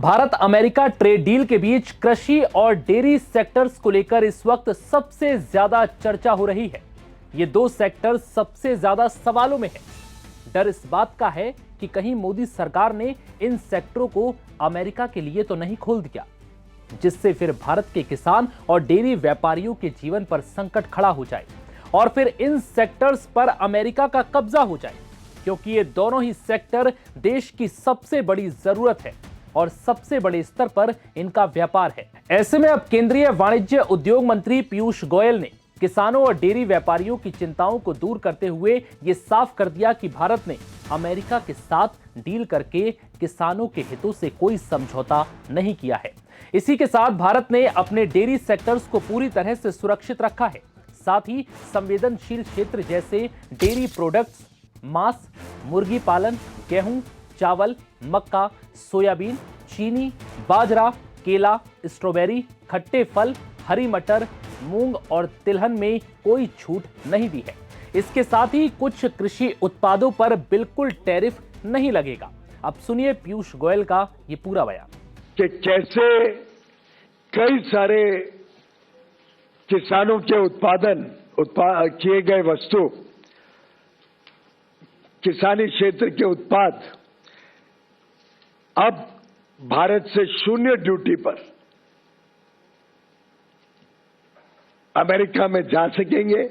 Bharat America trade deal के बीच कृषि और डेयरी सेक्टर्स को लेकर इस वक्त सबसे ज्यादा चर्चा हो रही है। ये दो सेक्टर सबसे ज्यादा सवालों में है। डर इस बात का है कि कहीं मोदी सरकार ने इन सेक्टरों को अमेरिका के लिए तो नहीं खोल दिया, जिससे फिर भारत के किसान और डेयरी व्यापारियों के जीवन पर संकट खड़ा हो जाए और फिर इन सेक्टर्स पर अमेरिका का कब्जा हो जाए, क्योंकि ये दोनों ही सेक्टर देश की सबसे बड़ी जरूरत है और सबसे बड़े स्तर पर इनका व्यापार है। ऐसे में अब केंद्रीय वाणिज्य उद्योग मंत्री पीयूष गोयल ने किसानों और डेयरी व्यापारियों की चिंताओं को दूर करते हुए ये साफ कर दिया कि भारत ने अमेरिका के साथ डील करके किसानों के हितों से कोई समझौता नहीं किया है। इसी के साथ भारत ने अपने डेयरी सेक्टर्स को पूरी तरह से सुरक्षित रखा है। साथ ही संवेदनशील क्षेत्र जैसे डेयरी प्रोडक्ट्स, मांस, मुर्गी पालन, गेहूं, चावल, मक्का, सोयाबीन, चीनी, बाजरा, केला, स्ट्रॉबेरी, खट्टे फल, हरी मटर, मूंग और तिलहन में कोई छूट नहीं दी है। इसके साथ ही कुछ कृषि उत्पादों पर बिल्कुल टैरिफ नहीं लगेगा। अब सुनिए पीयूष गोयल का ये पूरा बयान कि कैसे कई सारे किसानों के किए गए वस्तु, किसानी क्षेत्र के उत्पाद अब भारत से शून्य ड्यूटी पर अमेरिका में जा सकेंगे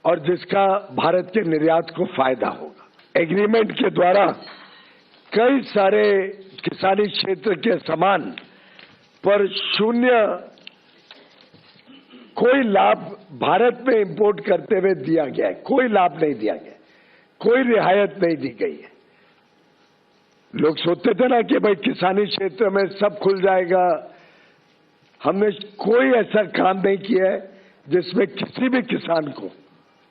और जिसका भारत के निर्यात को फायदा होगा। एग्रीमेंट के द्वारा कई सारे किसानी क्षेत्र के सामान पर शून्य कोई लाभ भारत में इंपोर्ट करते हुए दिया गया है। कोई लाभ नहीं दिया गया, कोई रियायत नहीं दी गई है। लोग सोचते थे ना कि भाई किसानी क्षेत्र में सब खुल जाएगा। हमने कोई ऐसा काम नहीं किया है जिसमें किसी भी किसान को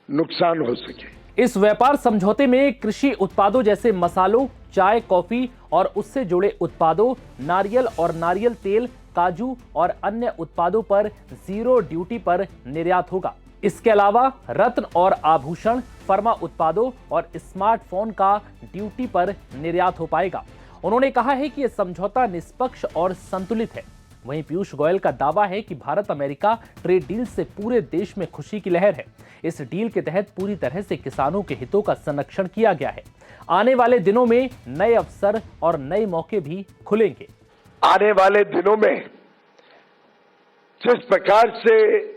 नुकसान हो सके। इस व्यापार समझौते में कृषि उत्पादों जैसे मसालों, चाय, कॉफी और उससे जुड़े उत्पादों, नारियल और नारियल तेल, काजू और अन्य उत्पादों पर जीरो ड्यूटी पर निर्यात होगा। इसके अलावा रत्न और आभूषण, फर्मा उत्पादों और स्मार्टफोन का ड्यूटी पर निर्यात हो पाएगा। उन्होंने कहा है कि यह समझौता निष्पक्ष और संतुलित है। वहीं पीयूष गोयल का दावा है कि भारत अमेरिका ट्रेड डील से पूरे देश में खुशी की लहर है। इस डील के तहत पूरी तरह से किसानों के हितों का संरक्षण किया गया है। आने वाले दिनों में नए अवसर और नए मौके भी खुलेंगे। आने वाले दिनों में जिस प्रकार से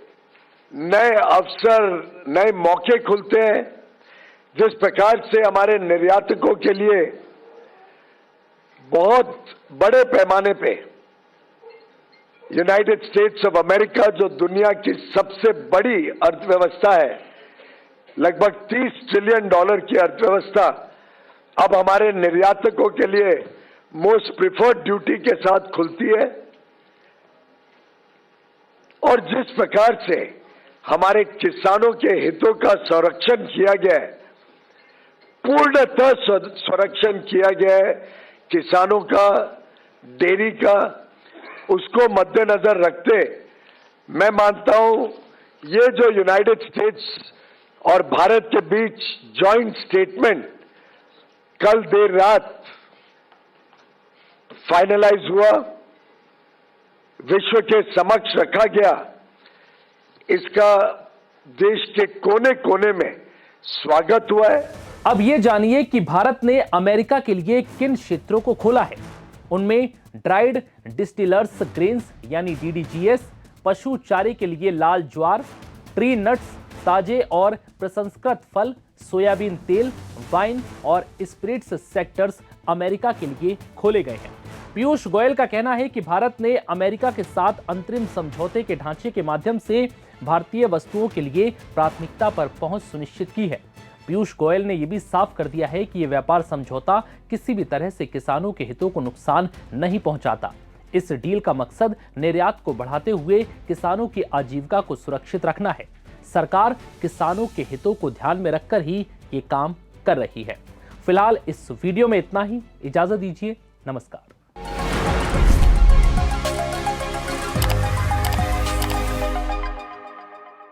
नए अवसर, नए मौके खुलते हैं, जिस प्रकार से हमारे निर्यातकों के लिए बहुत बड़े पैमाने पे यूनाइटेड स्टेट्स ऑफ अमेरिका, जो दुनिया की सबसे बड़ी अर्थव्यवस्था है, लगभग $30 ट्रिलियन की अर्थव्यवस्था, अब हमारे निर्यातकों के लिए मोस्ट प्रिफर्ड ड्यूटी के साथ खुलती है। और जिस प्रकार से हमारे किसानों के हितों का संरक्षण किया गया है, पूर्णतः संरक्षण किया गया है किसानों का, डेयरी का, उसको मद्देनजर रखते मैं मानता हूं ये जो यूनाइटेड स्टेट्स और भारत के बीच जॉइंट स्टेटमेंट कल देर रात फाइनलाइज हुआ, विश्व के समक्ष रखा गया, इसका देश के कोने कोने में स्वागत हुआ है। अब ये जानिए कि भारत ने अमेरिका के लिए किन क्षेत्रों को खोला है। उनमें ड्राइड डिस्टिलर्स ग्रेन्स यानी DDGS, पशु चारे के लिए लाल ज्वार, ट्री नट्स, ताजे और प्रसंस्कृत फल, सोयाबीन तेल, वाइन और स्पिरिट्स सेक्टर्स अमेरिका के लिए खोले गए हैं। पीयूष गोयल का कहना है कि भारत ने अमेरिका के साथ अंतरिम समझौते के ढांचे के माध्यम से भारतीय वस्तुओं के लिए प्राथमिकता पर पहुंच सुनिश्चित की है। पीयूष गोयल ने यह भी साफ कर दिया है कि यह व्यापार समझौता किसी भी तरह से किसानों के हितों को नुकसान नहीं पहुंचाता। इस डील का मकसद निर्यात को बढ़ाते हुए किसानों की आजीविका को सुरक्षित रखना है। सरकार किसानों के हितों को ध्यान में रखकर ही ये काम कर रही है। फिलहाल इस वीडियो में इतना ही। इजाजत दीजिए। नमस्कार।